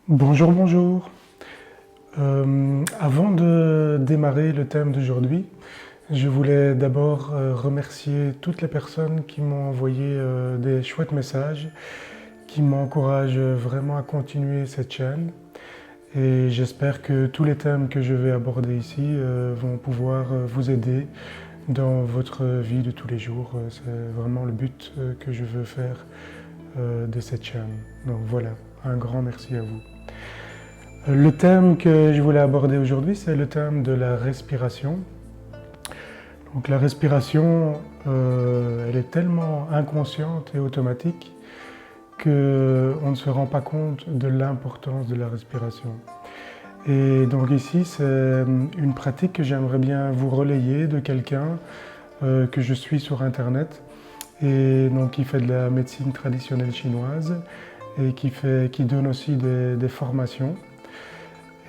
Bonjour, bonjour. Avant de démarrer le thème d'aujourd'hui, je voulais d'abord remercier toutes les personnes qui m'ont envoyé des chouettes messages, qui m'encouragent vraiment à continuer cette chaîne. Et j'espère que tous les thèmes que je vais aborder ici vont pouvoir vous aider dans votre vie de tous les jours. C'est vraiment le but que je veux faire de cette chaîne. Donc voilà, un grand merci à vous. Le thème que je voulais aborder aujourd'hui, c'est le thème de la respiration. Donc la respiration, elle est tellement inconsciente et automatique qu'on ne se rend pas compte de l'importance de la respiration. Et donc ici, c'est une pratique que j'aimerais bien vous relayer de quelqu'un que je suis sur Internet et donc qui fait de la médecine traditionnelle chinoise et qui donne aussi des formations.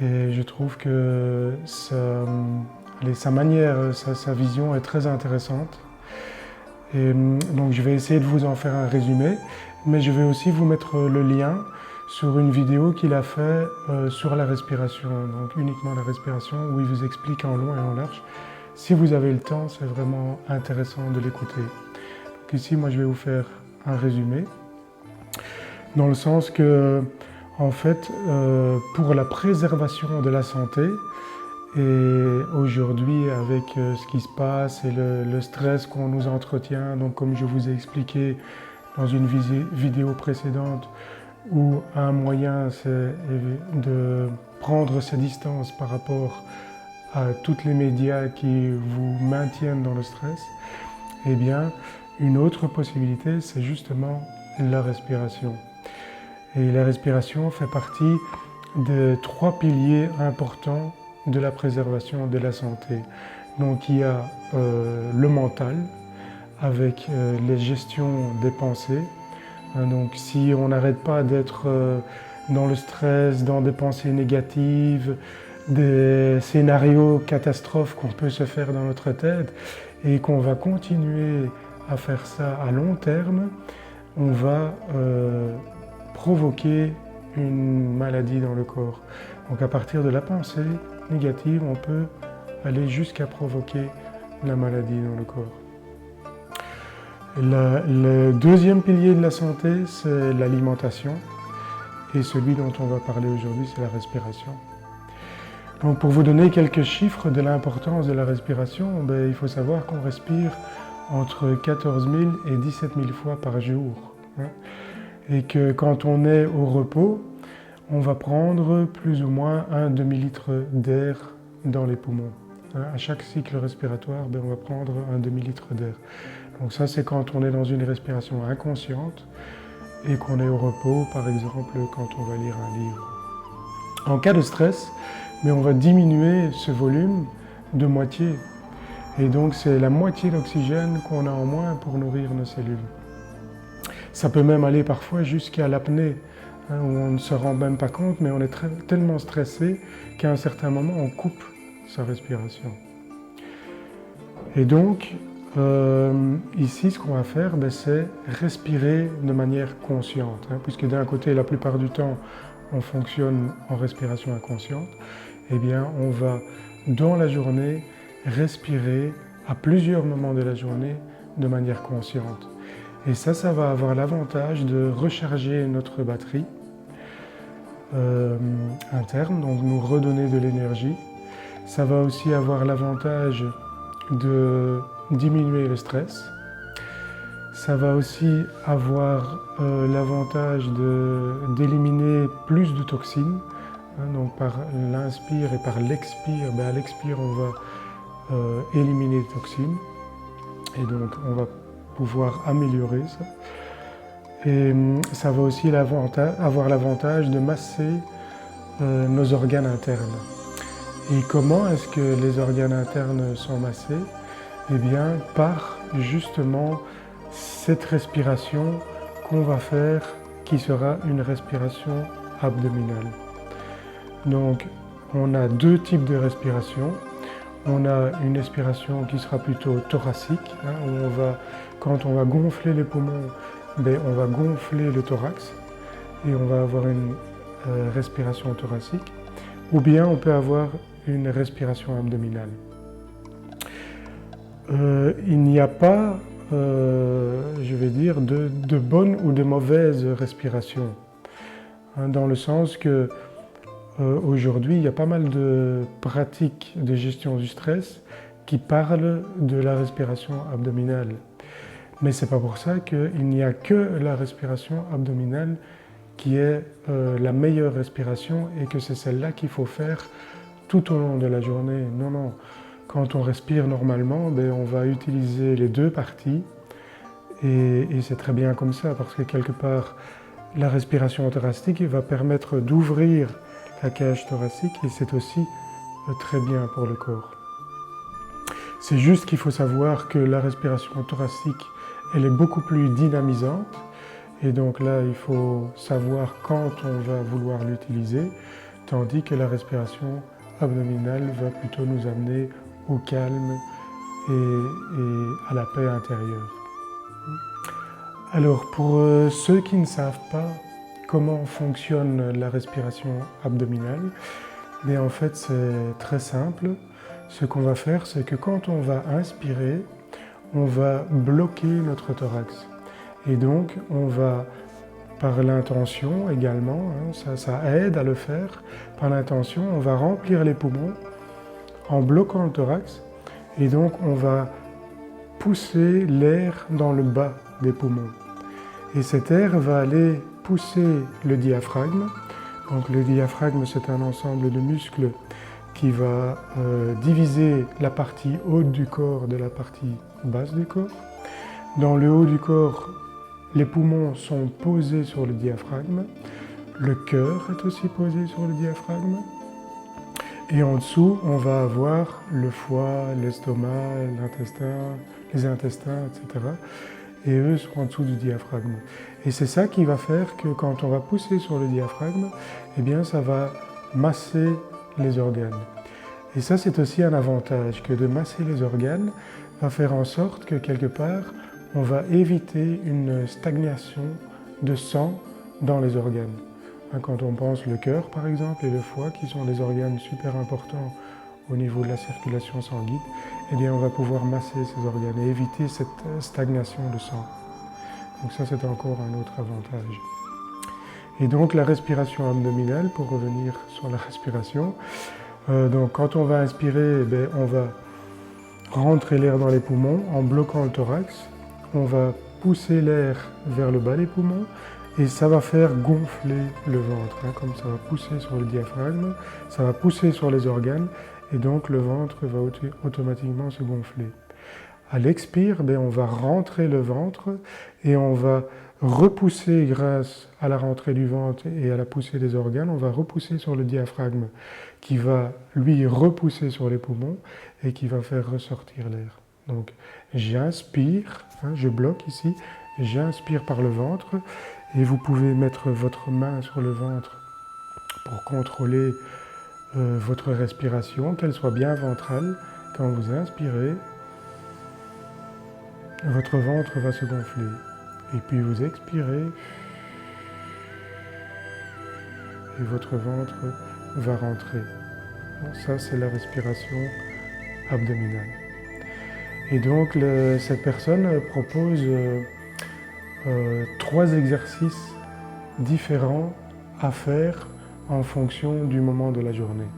Et je trouve que sa manière, sa vision est très intéressante. Et donc je vais essayer de vous en faire un résumé, mais je vais aussi vous mettre le lien sur une vidéo qu'il a fait sur la respiration, donc uniquement la respiration, où il vous explique en long et en large. Si vous avez le temps, c'est vraiment intéressant de l'écouter. Donc ici, moi, je vais vous faire un résumé, dans le sens que en fait, pour la préservation de la santé, et aujourd'hui avec ce qui se passe et le stress qu'on nous entretient, donc comme je vous ai expliqué dans une vidéo précédente, où un moyen c'est de prendre ses distances par rapport à tous les médias qui vous maintiennent dans le stress, eh bien une autre possibilité c'est justement la respiration. Et la respiration fait partie de 3 piliers importants de la préservation de la santé. Donc il y a le mental, avec les gestions des pensées. Donc si on n'arrête pas d'être dans le stress, dans des pensées négatives, des scénarios catastrophes qu'on peut se faire dans notre tête, et qu'on va continuer à faire ça à long terme, on va provoquer une maladie dans le corps. Donc à partir de la pensée négative, on peut aller jusqu'à provoquer la maladie dans le corps. Le deuxième pilier de la santé, c'est l'alimentation. Et celui dont on va parler aujourd'hui, c'est la respiration. Donc pour vous donner quelques chiffres de l'importance de la respiration, il faut savoir qu'on respire entre 14 000 et 17 000 fois par jour. Et que quand on est au repos, on va prendre plus ou moins un demi-litre d'air dans les poumons. À chaque cycle respiratoire, on va prendre un demi-litre d'air. Donc ça, c'est quand on est dans une respiration inconsciente et qu'on est au repos, par exemple, quand on va lire un livre. En cas de stress, on va diminuer ce volume de moitié. Et donc, c'est la moitié d'oxygène qu'on a en moins pour nourrir nos cellules. Ça peut même aller parfois jusqu'à l'apnée, où on ne se rend même pas compte, mais on est tellement stressé qu'à un certain moment, on coupe sa respiration. Et donc, ici, ce qu'on va faire, c'est respirer de manière consciente, puisque d'un côté, la plupart du temps, on fonctionne en respiration inconsciente, on va, dans la journée, respirer à plusieurs moments de la journée de manière consciente. Et ça va avoir l'avantage de recharger notre batterie interne, donc nous redonner de l'énergie. Ça va aussi avoir l'avantage de diminuer le stress. Ça va aussi avoir l'avantage d'éliminer plus de toxines. Donc par l'inspire et par l'expire, à l'expire on va éliminer les toxines. Et donc on va pouvoir améliorer ça. Et ça va aussi avoir l'avantage de masser nos organes internes. Et comment est-ce que les organes internes sont massés? Par justement cette respiration qu'on va faire, qui sera une respiration abdominale. Donc on a deux types de respiration. On a une respiration qui sera plutôt thoracique, où quand on va gonfler les poumons, on va gonfler le thorax et on va avoir une respiration thoracique, ou bien on peut avoir une respiration abdominale. Il n'y a pas, je vais dire, de bonne ou de mauvaise respiration, hein, dans le sens que aujourd'hui, il y a pas mal de pratiques de gestion du stress qui parlent de la respiration abdominale. Mais ce n'est pas pour ça qu'il n'y a que la respiration abdominale qui est la meilleure respiration et que c'est celle-là qu'il faut faire tout au long de la journée. Non, non. Quand on respire normalement, on va utiliser les deux parties et c'est très bien comme ça parce que quelque part, la respiration thoracique va permettre d'ouvrir la cage thoracique et c'est aussi très bien pour le corps. C'est juste qu'il faut savoir que la respiration thoracique, elle est beaucoup plus dynamisante et donc là, il faut savoir quand on va vouloir l'utiliser, tandis que la respiration abdominale va plutôt nous amener au calme et à la paix intérieure. Alors, pour ceux qui ne savent pas comment fonctionne la respiration abdominale, en fait, c'est très simple. Ce qu'on va faire, c'est que quand on va inspirer, on va bloquer notre thorax. Et donc, on va, par l'intention également, hein, ça aide à le faire, par l'intention, on va remplir les poumons en bloquant le thorax. Et donc, on va pousser l'air dans le bas des poumons. Et cet air va aller pousser le diaphragme. Donc, le diaphragme, c'est un ensemble de muscles qui va diviser la partie haute du corps de la partie basse du corps. Dans le haut du corps, les poumons sont posés sur le diaphragme. Le cœur est aussi posé sur le diaphragme. Et en dessous, on va avoir le foie, l'estomac, les intestins, etc. Et eux sont en dessous du diaphragme. Et c'est ça qui va faire que quand on va pousser sur le diaphragme, ça va masser les organes. Et ça, c'est aussi un avantage, que de masser les organes va faire en sorte que quelque part, on va éviter une stagnation de sang dans les organes. Quand on pense le cœur, par exemple, et le foie, qui sont des organes super importants au niveau de la circulation sanguine, on va pouvoir masser ces organes et éviter cette stagnation de sang. Donc ça, c'est encore un autre avantage. Et donc la respiration abdominale, pour revenir sur la respiration, donc quand on va inspirer, on va rentrer l'air dans les poumons en bloquant le thorax. On va pousser l'air vers le bas des poumons et ça va faire gonfler le ventre. Comme ça va pousser sur le diaphragme, ça va pousser sur les organes et donc le ventre va automatiquement se gonfler. À l'expire, on va rentrer le ventre et on va repousser grâce à la rentrée du ventre et à la poussée des organes, on va repousser sur le diaphragme qui va lui repousser sur les poumons et qui va faire ressortir l'air. Donc j'inspire, je bloque ici, j'inspire par le ventre et vous pouvez mettre votre main sur le ventre pour contrôler votre respiration, qu'elle soit bien ventrale. Quand vous inspirez, votre ventre va se gonfler. Et puis vous expirez et votre ventre va rentrer. Donc ça, c'est la respiration abdominale. Et donc, cette personne propose 3 exercices différents à faire en fonction du moment de la journée.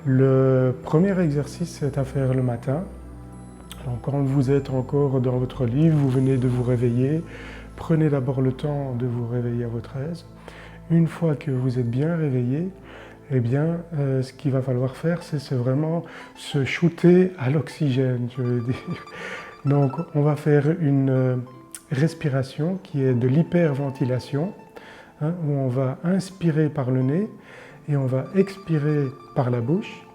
Le premier exercice, c'est à faire le matin. Alors, quand vous êtes encore dans votre lit, vous venez de vous réveiller, prenez d'abord le temps de vous réveiller à votre aise. Une fois que vous êtes bien réveillé, ce qu'il va falloir faire, c'est vraiment se shooter à l'oxygène, je veux dire. Donc, on va faire une respiration qui est de l'hyperventilation, où on va inspirer par le nez et on va expirer par la bouche.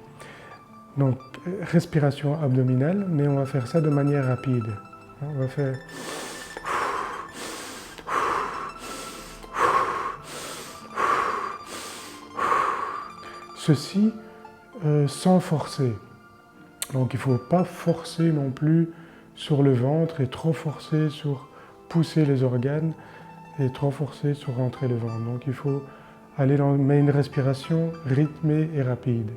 Donc, respiration abdominale, mais on va faire ça de manière rapide. On va faire... Ceci sans forcer. Donc il ne faut pas forcer non plus sur le ventre et trop forcer sur pousser les organes et trop forcer sur rentrer le ventre. Donc il faut mais une respiration rythmée et rapide.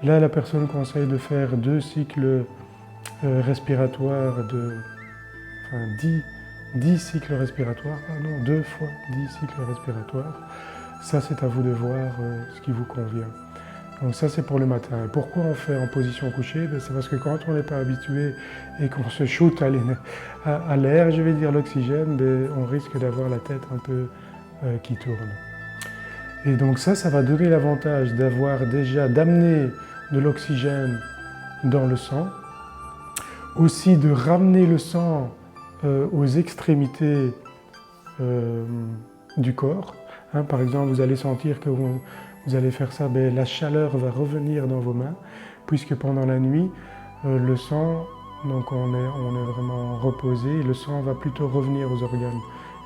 Là, la personne conseille de faire 2 cycles respiratoires enfin 10 cycles respiratoires, pardon, 2 fois 10 cycles respiratoires. Ça, c'est à vous de voir ce qui vous convient. Donc ça, c'est pour le matin. Et pourquoi on fait en position couchée? C'est parce que quand on n'est pas habitué et qu'on se shoot à l'air, je vais dire l'oxygène, on risque d'avoir la tête un peu qui tourne. Et donc ça va donner l'avantage d'amener de l'oxygène dans le sang, aussi de ramener le sang aux extrémités du corps. Par exemple, vous allez sentir que vous allez faire ça, la chaleur va revenir dans vos mains, puisque pendant la nuit, le sang, donc on est vraiment reposé, et le sang va plutôt revenir aux organes.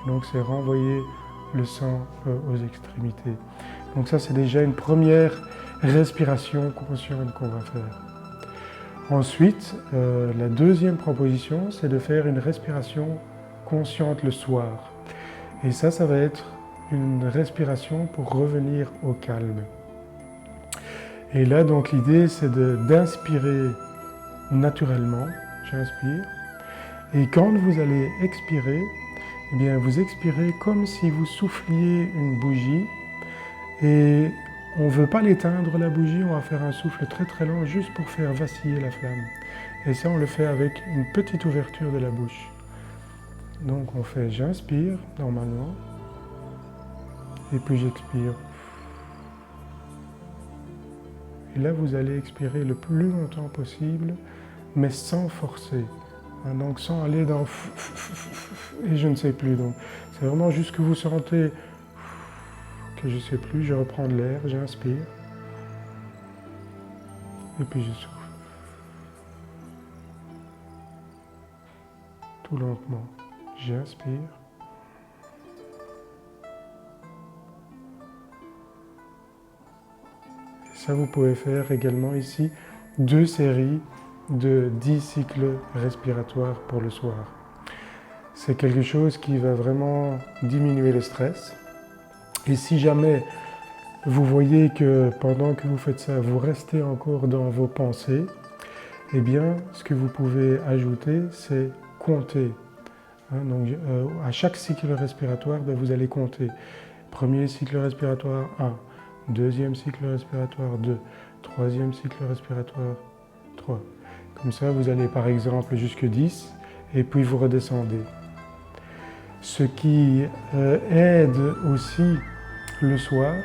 Donc c'est renvoyer le sang aux extrémités. Donc ça, c'est déjà une première respiration consciente qu'on va faire. Ensuite, la deuxième proposition, c'est de faire une respiration consciente le soir. Et ça va être une respiration pour revenir au calme. Et là, donc, l'idée, c'est d'inspirer naturellement. J'inspire. Et quand vous allez expirer, eh bien, vous expirez comme si vous souffliez une bougie. Et on ne veut pas l'éteindre, la bougie, on va faire un souffle très très lent juste pour faire vaciller la flamme. Et ça, on le fait avec une petite ouverture de la bouche. Donc on fait j'inspire normalement, et puis j'expire. Et là, vous allez expirer le plus longtemps possible, mais sans forcer. Donc sans aller dans et je ne sais plus. Donc c'est vraiment juste que vous sentez que je ne sais plus, je reprends de l'air, j'inspire, et puis je souffle. Tout lentement, j'inspire. Et ça, vous pouvez faire également ici 2 séries de 10 cycles respiratoires pour le soir. C'est quelque chose qui va vraiment diminuer le stress. Et si jamais vous voyez que pendant que vous faites ça, vous restez encore dans vos pensées, eh bien, ce que vous pouvez ajouter, c'est compter. Donc, à chaque cycle respiratoire, vous allez compter. Premier cycle respiratoire 1, deuxième cycle respiratoire 2, troisième cycle respiratoire 3. Comme ça, vous allez par exemple jusque 10 et puis vous redescendez. Ce qui aide aussi le soir,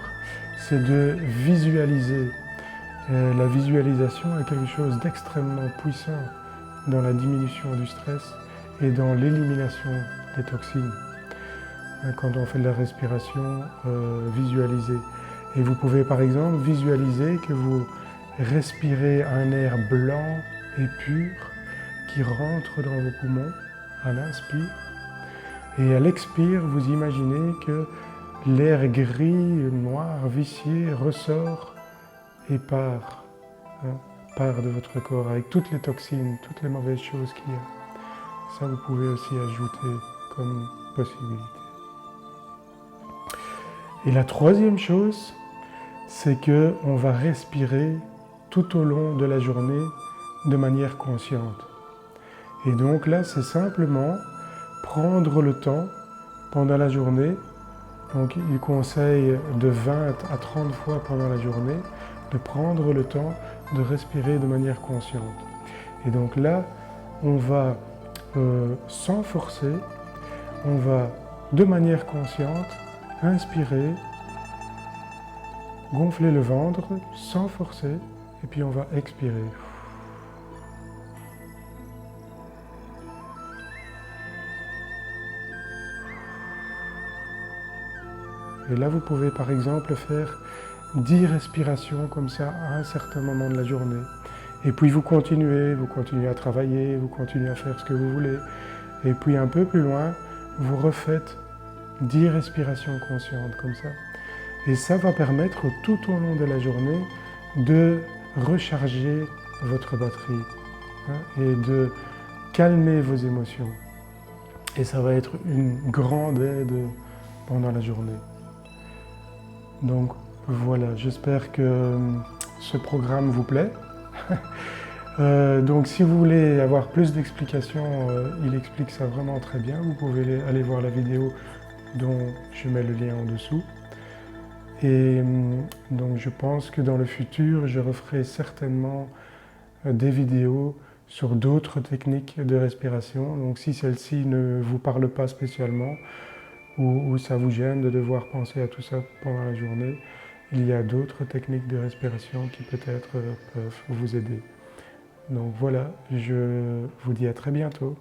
c'est de visualiser. La visualisation est quelque chose d'extrêmement puissant dans la diminution du stress et dans l'élimination des toxines. Quand on fait de la respiration, visualisez. Et vous pouvez par exemple visualiser que vous respirez un air blanc et pur qui rentre dans vos poumons à l'inspire. Et à l'expire, vous imaginez que l'air gris, noir, vicié ressort et part de votre corps avec toutes les toxines, toutes les mauvaises choses qu'il y a. Ça, vous pouvez aussi ajouter comme possibilité. Et la troisième chose, c'est qu'on va respirer tout au long de la journée de manière consciente. Et donc là, c'est simplement prendre le temps pendant la journée. Donc il conseille de 20 à 30 fois pendant la journée de prendre le temps de respirer de manière consciente. Et donc là, on va sans forcer, on va de manière consciente inspirer, gonfler le ventre sans forcer, et puis on va expirer. Et là, vous pouvez par exemple faire 10 respirations comme ça à un certain moment de la journée. Et puis vous continuez à travailler, vous continuez à faire ce que vous voulez. Et puis un peu plus loin, vous refaites 10 respirations conscientes comme ça. Et ça va permettre tout au long de la journée de recharger votre batterie et de calmer vos émotions. Et ça va être une grande aide pendant la journée. Donc voilà, j'espère que ce programme vous plaît. Donc si vous voulez avoir plus d'explications, il explique ça vraiment très bien. Vous pouvez aller voir la vidéo dont je mets le lien en dessous. Et donc je pense que dans le futur, je referai certainement des vidéos sur d'autres techniques de respiration. Donc si celle-ci ne vous parle pas spécialement ou ça vous gêne de devoir penser à tout ça pendant la journée, il y a d'autres techniques de respiration qui peut-être peuvent vous aider. Donc voilà, je vous dis à très bientôt.